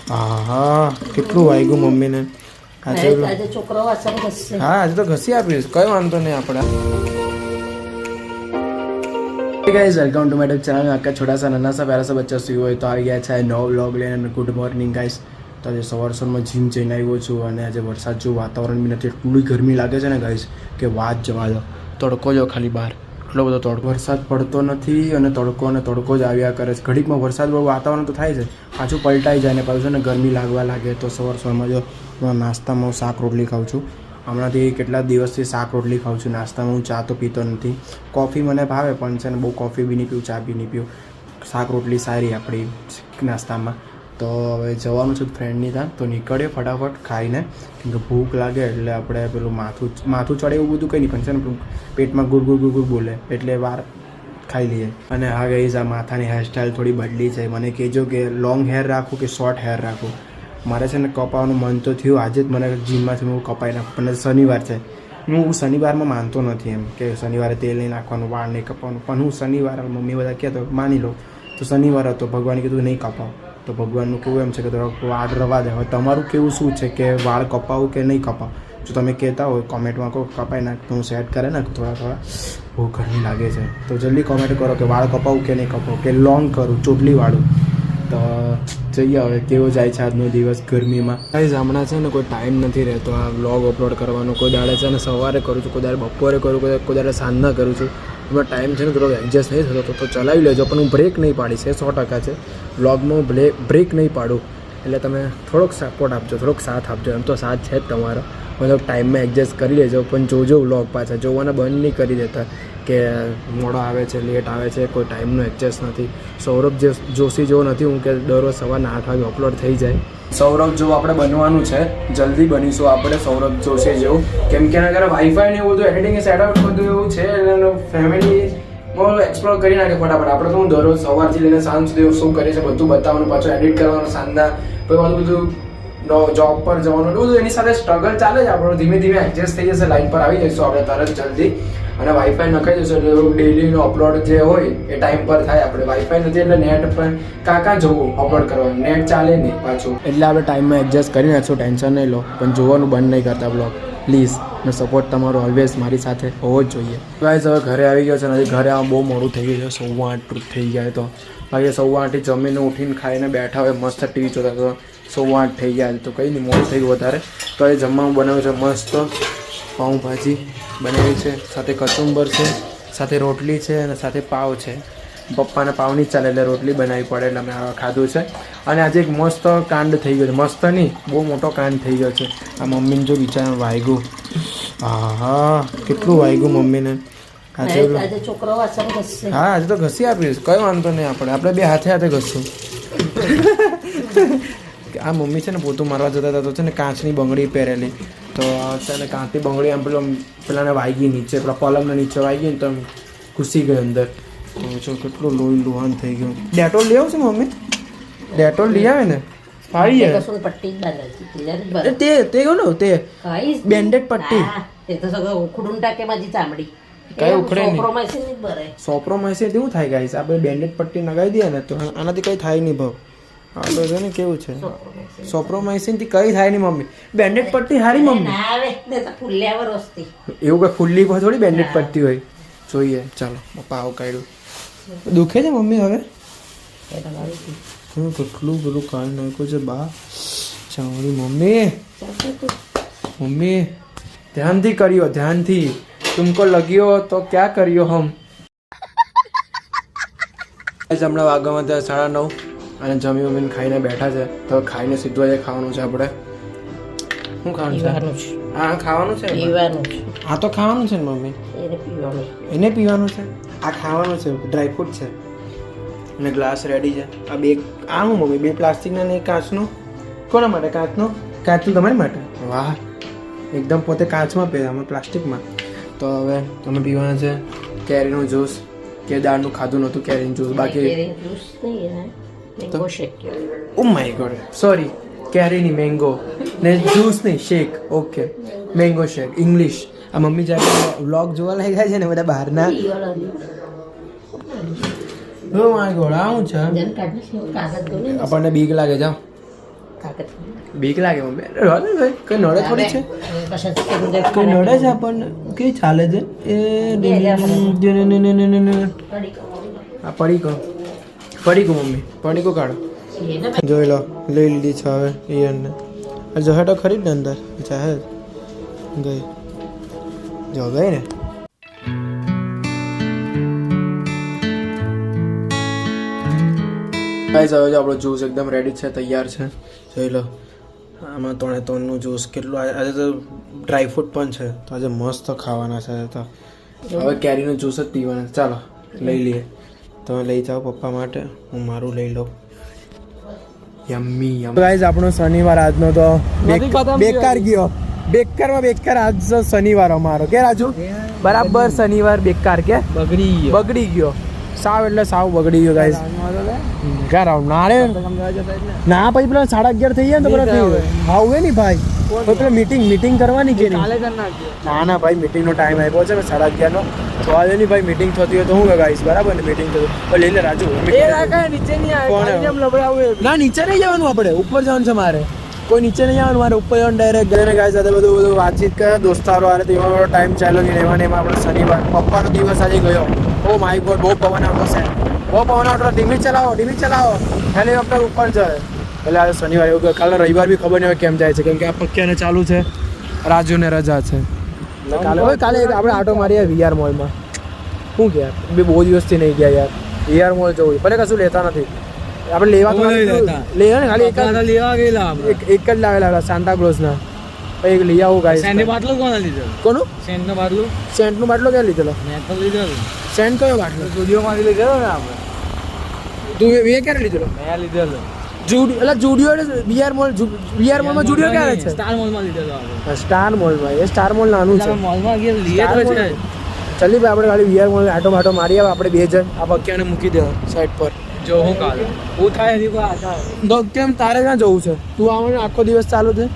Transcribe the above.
હા કેટલું વાગ્યું મમ્મીને આજે છોકરો વાસણ ઘસશે. હા આજે તો ઘસી આપીશ, કઈ વાંધો નહીં આપણે. Guys welcome to my YouTube channel. आपका छोटा सा नन्हा सा प्यारा सा बच्चा सुई હોય તો આવી ગયા છે નવો વ્લોગ લઈને. Good morning guys. તો આજે સવારમાં જીમ જઈને આવ્યો છું અને આજે વરસાદ જેવું વાતાવરણ બી નથી, એટલી ગરમી લાગે છે ને ગાइस કે વાત જવા દો. તડકો જો ખાલી બહાર એટલો બધો તડકો, વરસાદ પડતો નથી અને તડકો જ આવ્યા કરે છે. ઘડીકમાં વરસાદ બહુ વાતાવરણ તો થાય છે, પાછું પલટાઈ જાય ને પાછું છે ને ગરમી લાગવા લાગે. તો સવારમાં જો નાસ્તામાં હું શાક રોટલી ખાઉં છું. હમણાંથી કેટલા દિવસથી શાક રોટલી ખાઉં છું. નાસ્તામાં હું ચા તો પીતો નથી. કોફી મને ભાવે પણ છે ને બહુ કોફી બી નહીં પીવું, ચા બી નહીં પીવું. શાક રોટલી સારી આપણી નાસ્તામાં. તો હવે જવાનું છે ફ્રેન્ડની ત્યાં, તો નીકળીએ ફટાફટ ખાઈને, કેમ કે ભૂખ લાગે એટલે આપણે પેલું માથું ચડે એવું બધું કંઈ નહીં, પણ છે ને પેટમાં ગુર બોલે એટલે વાર ખાઈ લઈએ. અને હા ગાઈસ, આ માથાની હેરસ્ટાઈલ થોડી બદલી છે. મને કહેજો કે લોંગ હેર રાખું કે શોર્ટ હેર રાખું. મારે છે ને કપાવવાનું મન તો થયું, આજે જ મને જીમમાંથી હું કપાઈ નાખું, પણ શનિવાર છે. હું શનિવારમાં માનતો નથી એમ કે શનિવારે તેલ નહીં નાખવાનું, વાળ નહીં કપાવવાનું, પણ હું શનિવાર મમ્મી બધા કહેતો માની લો તો શનિવાર હતો, ભગવાને કીધું નહીં કપાવ. તો ભગવાનનું કેવું એમ છે કે થોડોક વાળ રવા દે. હવે તમારું કેવું શું છે કે વાળ કપાવું કે નહીં કપાવ? જો તમે કહેતા હોય કોમેન્ટમાં કહો કપાઈ નાખ, તો હું સેટ કરે નાખું થોડા. બહુ ગરમી લાગે છે તો જલ્દી કોમેન્ટ કરો કે વાળ કપાવું કે નહીં કપાવું, કે લોંગ કરું ચોટલીવાળું. તો જઈએ હવે કેવો જાય છે આજનો દિવસ ગરમીમાં. ગાઈસ હમણાં છે ને કોઈ ટાઈમ નથી રહેતો આ વ્લોગ અપલોડ કરવાનો. કોઈ દાડે છે ને સવારે કરું છું, કોઈ દાડે બપોરે કરું, કોઈ દાડે સાંજના કરું છું. એમાં ટાઈમ છે ને થોડો એડજસ્ટ નહીં થતો તો ચલાવી લેજો, પણ હું બ્રેક નહીં પાડીશ, એ 100% છે. વ્લોગમાં બ્રેક નહીં પાડું એટલે તમે થોડોક સપોર્ટ આપજો, થોડોક સાથ આપજો. એમ તો સાથ છે જ તમારો, મતલબ ટાઈમમાં એડજસ્ટ કરી લેજો. પણ જોજો વ્લોગ પાછા જોવાના બંધ નહીં કરી દેતા કે મોડો આવે છે, લેટ આવે છે, કોઈ ટાઈમનું એડજસ્ટ નથી. સૌરભ જોશી જેવો નથી હું કે દરરોજ સવારના 8 વાગે અપલોડ થઈ જાય. સૌરભ જેવું આપણે બનવાનું છે, જલ્દી બનીશું આપણે સૌરભ જોશી જેવું. કેમ કે એના ઘરે વાઈફાઈ ને એવું બધું એડિટિંગ સેટઅપ બધું એવું છે, અને ફેમિલી બહુ એક્સપ્લોર કરી નાખે ફટાફટ. આપણે તો હું દરરોજ સવારથી લઈને સાંજ સુધી શું કરીએ છીએ બધું બતાવવાનું, પાછું એડિટ કરવાનું સાંજના, પછી બધું જોબ પર જવાનું, બધું એની સાથે સ્ટ્રગલ ચાલે છે આપણો. ધીમે ધીમે એડજસ્ટ થઈ જશે, લાઈન પર આવી જઈશું આપણે તરત જલ્દી. અને વાઈફાઈ નખાઈ જશે એટલે ડેલીનો અપલોડ જે હોય એ ટાઈમ પર થાય. આપણે વાઈફાઈ નથી એટલે નેટ પર કાં જવું અપલોડ કરવાનું, નેટ ચાલે નહીં પાછું, એટલે આપણે ટાઈમમાં એડજસ્ટ કરી નાખશું. ટેન્શન નહીં લો, પણ જોવાનું બંધ નહીં કરતા બ્લોગ પ્લીઝ. ને સપોર્ટ તમારો ઓલવેઝ મારી સાથે હોવો જ જોઈએ. ગાઈસ હવે ઘરે આવી ગયો છે ને, ઘરે આમ બહુ મોડું થઈ ગયું છે, 8:15 થઈ ગયા. તો બાકી 8:15 જમીને ઉઠીને ખાઈને બેઠા હોય મસ્ત ટીવી જોતા, તો 8:15 થઈ ગયા. તો કંઈ નહીં, મોડું થઈ ગયું વધારે. તો એ જમવાનું બનાવ્યું છે મસ્ત પાઉંભાજી બનાવી છે, સાથે કચુંબર છે, સાથે રોટલી છે અને સાથે પાવ છે. પપ્પાને પાવ નહીં ચાલે એટલે રોટલી બનાવવી પડે એટલે અમે ખાધું છે. અને આજે એક મસ્ત કાંડ થઈ ગયો છે, મસ્ત નહીં બહુ મોટો કાંડ થઈ ગયો છે. આ મમ્મીને જો બિચારા વાગ્યું, હા કેટલું વાગ્યું મમ્મીને. આજે છોકરો વાસણ ઘસશે. હા આજે તો ઘસી આપીશ, કઈ વાંધો નહીં, આપણે બે હાથે ઘસશું. આ મમ્મી છે ને પોતું મારવા જતા હતા તો છે ને કાચની બંગડી પહેરેલી, તો છે ને કાચની બંગડી આમ પેલાને વાગી નીચે, પેલા પલંગના નીચે વાગી ને તો ઘૂસી ગઈ અંદર. તો જો કેટલું લોહી લુહાન થઈ ગયું. ડેટોલ લઈ આવશે મમ્મી? ડેટોલ લઈ આવે ને ફાડી જાય. પટ્ટી તે ગયો તે બેન્ડેડ પટ્ટી એ તો સગળો ઉખડું ટાકે માજી ચામડી કઈ ઉખડે નહીં. સોપ્રોમાઇસિન નહીં ભરે. સોપ્રોમાઇસિન એવું થાય ગાઈસ, આપણે બેન્ડેડ પટ્ટી લગાવી દઈએ ને તો આનાથી કંઈ થાય નહીં ભાવ. હા તો છે ને કેવું છે, સોપ્રોમાઇસિન થી કઈ થાય નહીં મમ્મી. બેન્ડેડ પટ્ટી હારી મમ્મી. એવું કઈ ફૂલ્લી થોડી બેન્ડેડ પટ્ટી હોય. જોઈએ ચાલો પાવ કાઢ્યું. દુખે છે મમ્મી હવે? કેટલું પેલું કાઢી નાખ્યું છે બા ચાવડી. મમ્મી ધ્યાનથી કર્યો, ધ્યાનથી. તુમકો લગ્યો તો ક્યાં કર્યો હમ. હમણાં વાગવામાં 9:30 અને જમીને ખાઈને બેઠા છે. તો ખાઈને સીધું આજે ખાવાનું છે આપણે. શું ખાવાનું છે? હા ખાવાનું છે, આ તો ખાવાનું છે ને મમ્મી, એને પીવાનું છે. આ ખાવાનું છે, ડ્રાયફ્રૂટ છે અને ગ્લાસ રેડી છે. આ બે આ હું મમ્મી, 2 પ્લાસ્ટિકના ને 1 કાચનો. કોના માટે કાચનો? કાચનું તમારી માટે? વાહ, એકદમ પોતે કાચમાં પીએ, અમે પ્લાસ્ટિકમાં. તો હવે તમે પીવાના છે કેરીનું જ્યુસ. કેદારનું ખાધું નહોતું કેરીનું જ્યુસ, બાકી ઓ માય ગોડ સોરી, કેરીની મેંગો ને જ્યુસ નહીં, શેક. ઓકે મેંગો શેક ઇંગ્લિશ. આ મમ્મી જ્યારે વ્લોગ જોવા લાગ્યા છે ને બધા બહારના. ઓ માય ગોડ આ શું છે? આપણને બીક લાગે. જાઓ તાકાત બીક લાગે મમ્મી કઈ નડે થોડી છે કઈ નડે છે આપણને કઈ ચાલે છે એ આ પડીકો મમ્મી પડીકો કાઢો જોઈ લો લઈ લીધી છે હવે ઈયરને જહે તો ખરી જ ને અંદર ચાહે ગઈ જો ગઈ ને ગાઈસ હવે જો આપણો જ્યુસ એકદમ રેડી છે તૈયાર છે જોઈ લો આમાં 3-3નું જ્યુસ કેટલું આજે તો ડ્રાયફ્રૂટ પણ છે તો આજે મસ્ત ખાવાના છે તો હવે કેરીનું જ્યુસ જ પીવાના ચાલો લઈ લઈએ તમે લઈ જાઓ પપ્પા માટે હું મારું લઈ લઉં યમ્મી ગાઈસ આપણો શનિવાર આજનો તો બેકાર ગયો બેકાર આજ શનિવાર અમારો કે રાજુ બરાબર શનિવાર બેકાર કે બગડી ગયો સાવ એટલે સાવ બગડી ગયો ગાઈસ ના પછી પેલા 11:30 થઈ જાય ને તો પેલા આવું નહીં ભાઈ પેલા મીટિંગ કરવાની કે ના ભાઈ મીટિંગનો ટાઈમ આવ્યો છે ને 11:30 નો તો આજે નહીં ભાઈ મીટિંગ થતી હોય તો હું ગાઈસ બરાબર ને મીટિંગ થતું તો લઈ લે રાજુ ના નીચે નહીં જવાનું આપણે ઉપર જવાનું છે મારે કોઈ નીચે નહીં જવાનું મારે ઉપર જવાનું ડાયરેક્ટ ગઈને ગાઈસ સાથે બધું વાતચીત કરે દોસ્તારો આરે તો એમાં ટાઈમ ચાલ્યો નહીં રહેવાનો એમાં આપણે શનિવાર પપ્પાનો દિવસ આજે ગયો ઓ માય ગોડ બહુ પવન આવતો છે બહુ પવન આવતો ધીમી ચલાવો હેલિકોપ્ટર ઉપર જાય એટલે આજે શનિવાર એવું કાલે રવિવાર બી ખબર નહીં હોય કેમ જાય છે કેમ કે આ પક્યાને ચાલુ છે રાજુને રજા છે કાલે આપણે આટો મારીએ વીઆર મોલમાં શું કે યાર બહુ દિવસથી નહીં ગયા યાર વીઆર મોલ જવું ભલે કશું લેતા નથી આપણે લેવા તો લેવા ને ખાલી એક જ લાવેલા સાન્ટા ક્લોઝના પછી લઈ આવું ગાઈસ કોનું સેન્ટનું બાટલો ક્યાં લીધેલો સેન્ટ કયો બાટલો સ્ટુડિયોમાંથી લીધેલો ને આપણે તું એ ક્યારે લીધેલો જુડિયો વીઆર મોલમાં જુડિયો ક્યારે છે સ્ટાર મોલમાં એ સ્ટાર મોલ નાનું છે ચાલી ભાઈ આપણે ખાલી વીઆર મોલ આટો બાટો મારી આવે આપણે 2 જણ આ પક્યાને મૂકી દેવા સાઈડ પર જો હું કાલે હું થાય કેમ તારે ક્યાં જવું છે તું આવવાનું આખો દિવસ ચાલુ છે